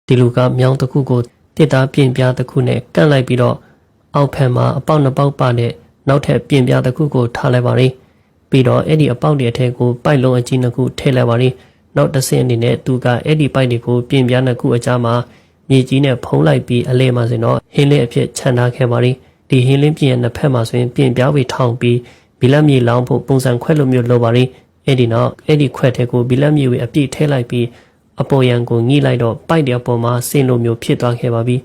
ဒီလူကမြောင်းတစ်ခုကိုတစ်သားပြင်ပြတစ်ခုနဲ့ကန့်လိုက်ပြီးတော့အောက်ဖက်မှာအပေါက်နှစ်ပေါက်ပါတဲ့နောက်ထပ်ပြင်ပြတစ်ခုကိုထားလိုက်ပါလိပြီးတော့အဲ့ဒီအပေါက်တွေအထက်ကိုပိုက်လုံးအကြီးနှစ်ခုထည့်လိုက်ပါလိနောက်တစ်ဆင့်အနေနဲ့သူကအဲ့ဒီပိုက်တွေကိုပြင်ပြနှစ်ခုအကြားမှာမြေကြီးနဲ့ဖုံးလိုက်ပြီးအလဲမှာဆိုတော့ဟင်းလင်းအဖြစ်ခြံထားခဲ့ပါလိဒီဟင်းလင်းပြင်ရဲ့နှစ်ဖက်မှာဆိုရင်ပြင်ပြဝေထောင်ပြီးဘီလက်မြေလောင်းဖို့ပုံစံခွဲလိုမျိုးလုပ်ပါလိအဲ့ဒီနောက်အဲ့ဒီခွက်ထဲကိုဘီလက်မြေဝေအပြည့်ထည့်လိုက်ပြီးအပေါ်ရန်ကိုငိလိုက်တော့ပိုက်တဲ့အပေါ်မှာဆင်းလိုမျိုးဖြစ်သွားခဲ့ပါပြီ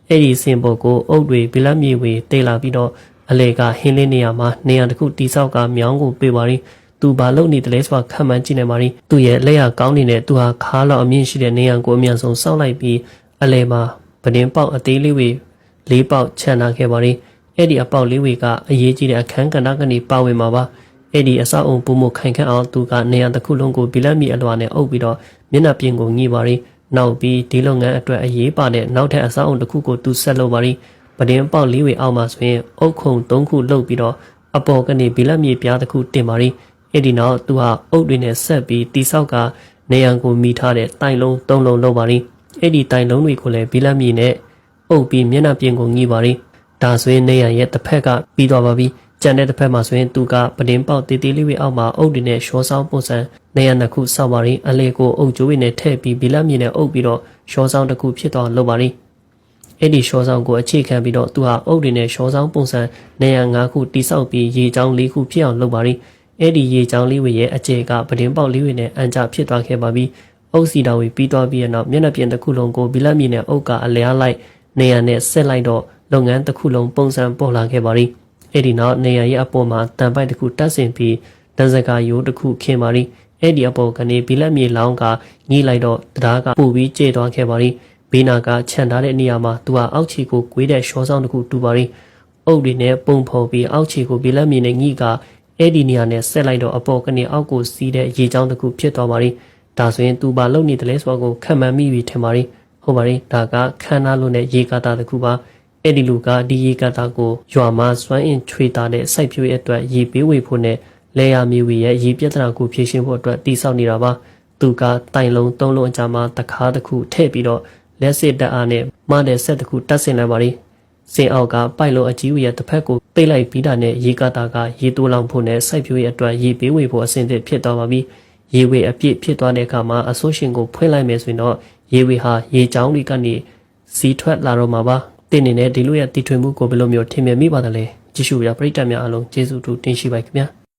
အဲ့ဒီဆင်းပေါ်ကိုအုပ်တွေဘီလက်မြေဝေတေးလာပြီးတော့အလေကဟင်းလင်းနေရမှာနေရာတစ်ခုတိဆောက်ကမြောင်းကိုပေးပါလိသူဘာလုပ်နေတယ်လဲဆိုတာခံမှန်းကြည့်နေပါလိသူ့ရဲ့လက်ရကောင်းနေတဲ့သူဟာခါလောက်အမြင့်ရှိတဲ့နေရာကိုအမြန်ဆုံးစောင့်လိုက်ပြီးအလေမှာပဒင်းပေါက်အသေးလေးဝေလေးပေါက်ခြံထားခဲ့ပါလိအဲ့ဒီအပေါက်လေးဝေကအရေးကြီးတဲ့အခန်းကဏ္ဍကနေပါဝင်မှာပါအဲ့ဒီအဆောက်အုံပုံမခိုင်ခန့်အောင်သူကနေရာတစ်ခုလုံးကိုဘီလက်မီအလွှာနဲ့အုပ်ပြီးတော့မျက်နှာပြင်ကိုငိပါလိနောက်ပြီးဒီလုပ်ငန်းအတွက်အရေးပါတဲ့နောက်ထပ်အဆောက်အုံတစ်ခုကိုသူဆက်လုပ်ပါလိပဒင်းပေါက်လေးဝေအောက်မှာဆိုရင်အုပ်ခုံ၃ခုလုပ်ပြီးတော့အပေါ်ကနေဘီလက်မြေပြားတစ်ခုတင်ပါလိအဲ့ဒီနောက်သူဟာအုပ်တွေနဲ့ဆက်ပြီးတိဆောက်ကနေရန်ကိုမိထားတဲ့တိုင်လုံး၃လုံးလုပ်ပါလိအဲ့ဒီတိုင်လုံးတွေကိုလည်းဘီလက်မြေနဲ့အုပ်ပြီးမျက်နှာပြင်ကိုငိပါလိဒါဆိုရင်နေရန်ရဲ့တစ်ဖက်ကပြီးသွားပါပြီကျန်တဲ့တစ်ဖက်မှာဆိုရင်သူကပဒင်းပေါက်တေးသေးလေးဝေအောက်မှာအုပ်တွေနဲ့ရှောဆောင်ပုံစံနေရနှစ်ခုစောက်ပါလိအလေကိုအုပ်ကျိုးတွေနဲ့ထည့်ပြီးဘီလက်မြေနဲ့အုပ်ပြီးတော့ရှောဆောင်တစ်ခုဖြစ်သွားလုပ်ပါလိအဲ့ဒီရှောဆောင်ကိုအခြေခံပြီးတော့သူဟာအုပ်တွေနဲ့ရှောဆောင်ပုံစံနေရ၅ခုတိဆောက်ပြီးရေချောင်း၄ခုဖြစ်အောင်လုပ်ပါလိအဲ့ဒီရေချောင်းလေးဝေရဲ့အကျယ်ကပဒင်းပေါက်လေးဝေနဲ့အန်ကြဖြစ်သွားခဲ့ပါပြီအုပ်စီတော်ဝေပြီးသွားပြီးတော့မျက်နှာပြင်တစ်ခုလုံးကိုဘီလက်မြေနဲ့အုပ်ကအလျားလိုက်နေရနဲ့ဆက်လိုက်တော့လုပ်ငန်းတစ်ခုလုံးပုံစံပေါ်လာခဲ့ပါလိအဲ့ဒီနောက်နေရရဲ့အပေါ်မှာတန်ပိုက်တစ်ခုတက်ဆင်ပြီးတန်စကာရိုးတစ်ခုခင်းပါလိအဲ့ဒီအပေါ်ကနေဘီလက်မြေလောင်းကညှိလိုက်တော့တရားကပို့ပြီးကျေသွားခဲ့ပါလိဘေးနာကခြံထားတဲ့နေရာမှာသူဟာအောက်ခြေကိုကွေးတဲ့ရှောဆောင်တစ်ခုတူပါလိအုပ်တွေနဲ့ပုံဖော်ပြီးအောက်ခြေကိုဘီလက်မြေနဲ့ညှိကအဲ့ဒီနေရာနဲ့ဆက်လိုက်တော့အပေါ်ကနေအောက်ကိုစီးတဲ့ရေချောင်းတစ်ခုဖြစ်သွားပါလိဒါဆိုရင်သူဘာလုပ်နေတယ်လဲဆိုတာကိုခံမှန်းမိပြီထင်ပါလိဟုတ်ပါလိဒါကခန်းနာလို့နဲ့ရေကာတာတစ်ခုပါအဲ့ဒီလူကဒီရေကာတာကိုရွာမှာစွမ်းအင်ချွေတာတဲ့စိုက်ပျိုးရေးအတွက်ရေပေးဝေဖို့နဲ့လေယာမြေဝေရဲ့ရေပြဿနာကိုဖြေရှင်းဖို့အတွက်တည်ဆောက်နေတာပါသူကတိုင်လုံး၃လုံးအကြာမှာတခါတစ်ခုထည့်ပြီးတော့လက်စစ်တက်အားနဲ့မတဲ့ဆက်တစ်ခုတက်ဆင်လိုက်ပါလိစင်အောက်ကပိုက်လုံးအကြီးဝေရဲ့တစ်ဖက်ကိုပိတ်လိုက်ပြီးတာနဲ့ရေကာတာကရေတိုးလောင်ဖို့နဲ့စိုက်ပျိုးရေးအတွက်ရေပေးဝေဖို့အဆင်သင့်ဖြစ်သွားပါပြီရေဝေအပြည့်ဖြစ်သွားတဲ့အခါမှာအဆိုးရှင်ကိုဖွင့်လိုက်မယ်ဆိုရင်တော့ရေဝေဟာရေချောင်းတွေကနေစီးထွက်လာတော့မှာပါတင်းနေနဲ့ဒီလိုရဲ့တည်ထွင်မှုကိုဘယ်လိုမျိုးထင်မြင်မိပါသလဲကြည့်ရှုရပရိသတ်များအားလုံးကျေးဇူးတူတင်ရှိပါခင်ဗျာ